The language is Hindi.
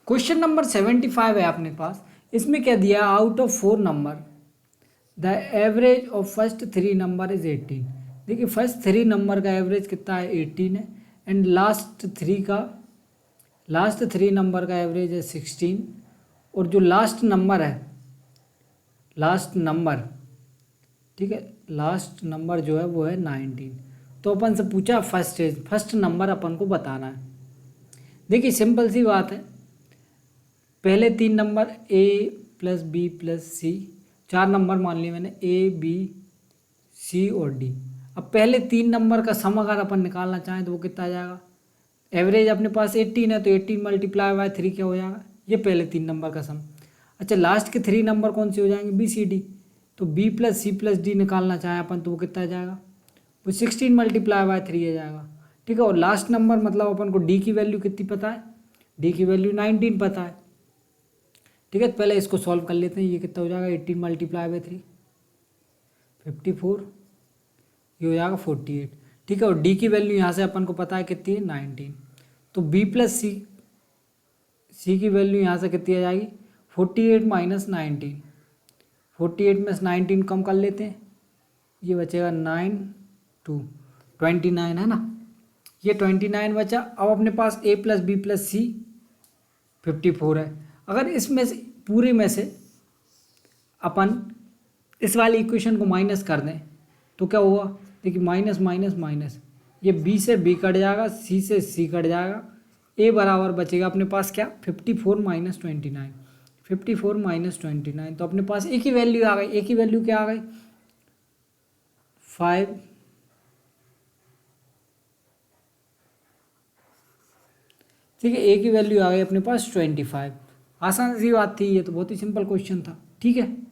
क्वेश्चन नंबर 75 है अपने पास। इसमें क्या दिया, out of 4 number the average of first 3 number is 18। देखिए फर्स्ट 3 नंबर का एवरेज कितना है, 18 है। एंड लास्ट 3 नंबर का एवरेज है 16। और जो लास्ट नंबर है, लास्ट नंबर, ठीक है, लास्ट नंबर जो है वो है 19। तो अपन से पूछा फर्स्ट नंबर अपन को बताना है। देखिए सिंपल सी बात है, पहले 3 number A plus B plus C, 4 number मान लिए मैंने, ए बी सी और डी। अब पहले 3 नंबर का सम अगर अपन निकालना चाहें तो वो कितना आ जाएगा, एवरेज अपने पास 18 है तो 18 मल्टीप्लाई बाय 3 क्या हो जाएगा, ये पहले 3 नंबर का सम। अच्छा लास्ट के 3 नंबर कौन से हो जाएंगे, बी सी डी। तो B plus C plus D निकालना चाहें अपन तो वो कितना आ जाएगा, वो 16 मल्टीप्लाई बाय 3 आ जाएगा। ठीक है, और लास्ट नंबर मतलब अपन को डी की वैल्यू कितनी पता है, डी की वैल्यू 19 पता है। ठीक है, तो पहले इसको सॉल्व कर लेते हैं। ये कितना हो जाएगा, 18 मल्टीप्लाई बाय 3 54, ये हो जाएगा 48। ठीक है, और डी की वैल्यू यहाँ से अपन को पता है कितनी है, 19। तो बी प्लस सी की वैल्यू यहाँ से कितनी आ जाएगी, 48 माइनस 19। 48 में 19 कम कर लेते हैं, ये बचेगा 9 2 29 है ना, ये 29 बचा। अब अपने पास ए प्लस बी प्लस सी 54 है। अगर इसमें से पूरे में से अपन इस वाली इक्वेशन को माइनस कर दें तो क्या हुआ, देखिए माइनस माइनस माइनस, ये बी से बी कट जाएगा, सी से सी कट जाएगा, ए बराबर बचेगा अपने पास क्या, 54 माइनस 29। 54 माइनस 29, तो अपने पास एक ही वैल्यू आ गई। एक ही वैल्यू क्या आ गई, 5। ठीक है, एक ही वैल्यू आ गई अपने पास 25। आसान सी बात थी, ये तो बहुत ही सिंपल क्वेश्चन था। ठीक है।